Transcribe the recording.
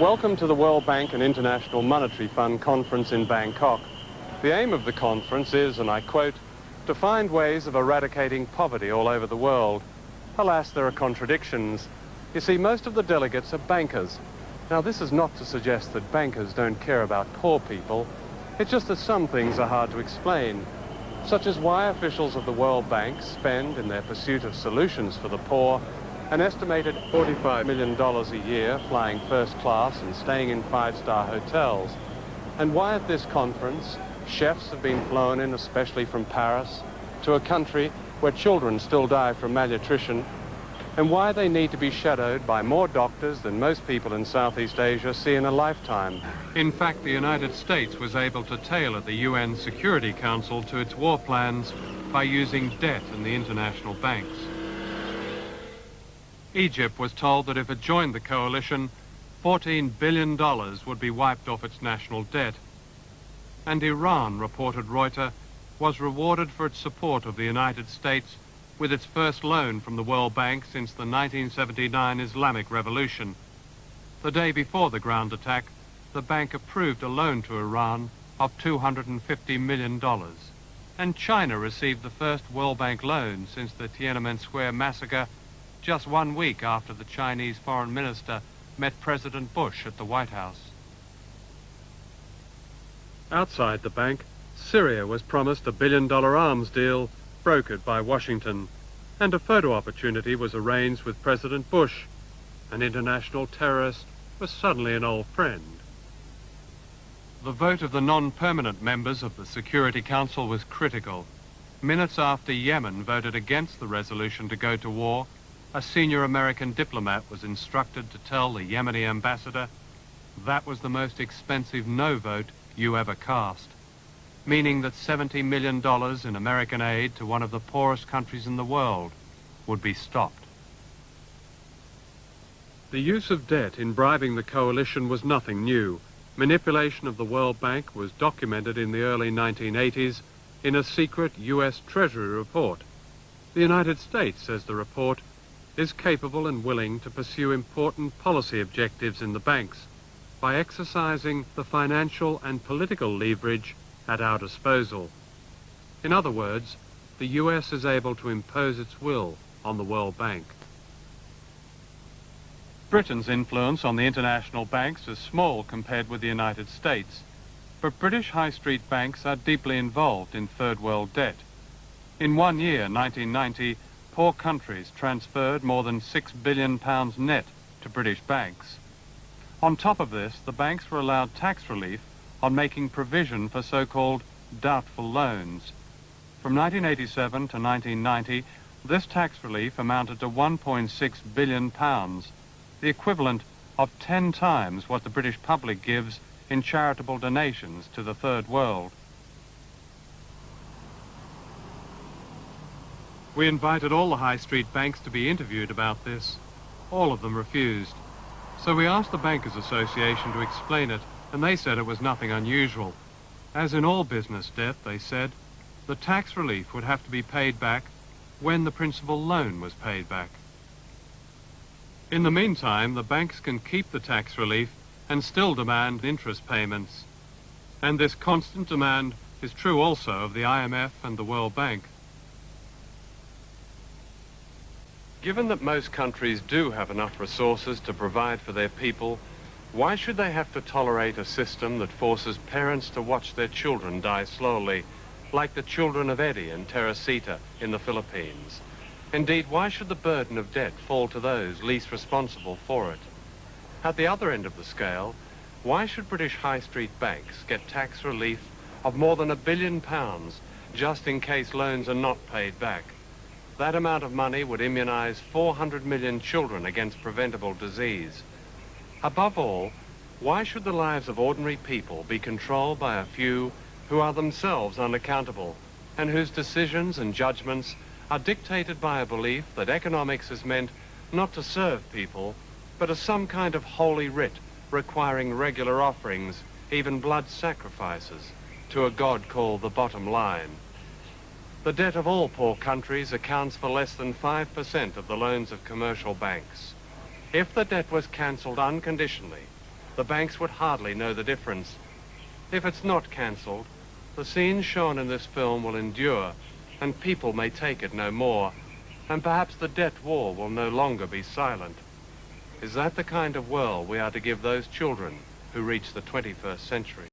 Welcome to the World Bank and International Monetary Fund conference in Bangkok. The aim of the conference is, and I quote, to find ways of eradicating poverty all over the world. Alas, there are contradictions. You see, most of the delegates are bankers. Now, this is not to suggest that bankers don't care about poor people. It's just that some things are hard to explain, such as why officials of the World Bank spend, in their pursuit of solutions for the poor, an estimated $45 million a year flying first class and staying in five-star hotels. And why at this conference, chefs have been flown in, especially from Paris, to a country where children still die from malnutrition, and why they need to be shadowed by more doctors than most people in Southeast Asia see in a lifetime. In fact, the United States was able to tailor the UN Security Council to its war plans by using debt in the international banks. Egypt was told that if it joined the coalition, $14 billion would be wiped off its national debt. And Iran, reported Reuters, was rewarded for its support of the United States with its first loan from the World Bank since the 1979 Islamic Revolution. The day before the ground attack, the bank approved a loan to Iran of $250 million. And China received the first World Bank loan since the Tiananmen Square massacre, just 1 week after the Chinese foreign minister met President Bush at the White House. Outside the bank, Syria was promised a $1 billion arms deal brokered by Washington, and a photo opportunity was arranged with President Bush. An international terrorist was suddenly an old friend. The vote of the non-permanent members of the Security Council was critical. Minutes after Yemen voted against the resolution to go to war, a senior American diplomat was instructed to tell the Yemeni ambassador, "That was the most expensive no vote you ever cast," meaning that $70 million in American aid to one of the poorest countries in the world would be stopped. The use of debt in bribing the coalition was nothing new. Manipulation of the World Bank was documented in the early 1980s in a secret US Treasury report. The United States, says the report, is capable and willing to pursue important policy objectives in the banks by exercising the financial and political leverage at our disposal. In other words, the US is able to impose its will on the World Bank. Britain's influence on the international banks is small compared with the United States, but British high street banks are deeply involved in third world debt. In 1 year, 1990, poor countries transferred more than £6 billion net to British banks. On top of this, the banks were allowed tax relief on making provision for so-called doubtful loans. From 1987 to 1990, this tax relief amounted to £1.6 billion, the equivalent of 10 times what the British public gives in charitable donations to the Third World. We invited all the high street banks to be interviewed about this. All of them refused. So we asked the Bankers Association to explain it, and they said it was nothing unusual. As in all business debt, they said, the tax relief would have to be paid back when the principal loan was paid back. In the meantime, the banks can keep the tax relief and still demand interest payments. And this constant demand is true also of the IMF and the World Bank. Given that most countries do have enough resources to provide for their people, why should they have to tolerate a system that forces parents to watch their children die slowly, like the children of Eddie and Teresita in the Philippines? Indeed, why should the burden of debt fall to those least responsible for it? At the other end of the scale, why should British high street banks get tax relief of more than £1 billion just in case loans are not paid back? That amount of money would immunize 400 million children against preventable disease. Above all, why should the lives of ordinary people be controlled by a few who are themselves unaccountable and whose decisions and judgments are dictated by a belief that economics is meant not to serve people, but as some kind of holy writ requiring regular offerings, even blood sacrifices, to a god called the bottom line? The debt of all poor countries accounts for less than 5% of the loans of commercial banks. If the debt was cancelled unconditionally, the banks would hardly know the difference. If it's not cancelled, the scenes shown in this film will endure, and people may take it no more, and perhaps the debt war will no longer be silent. Is that the kind of world we are to give those children who reach the 21st century?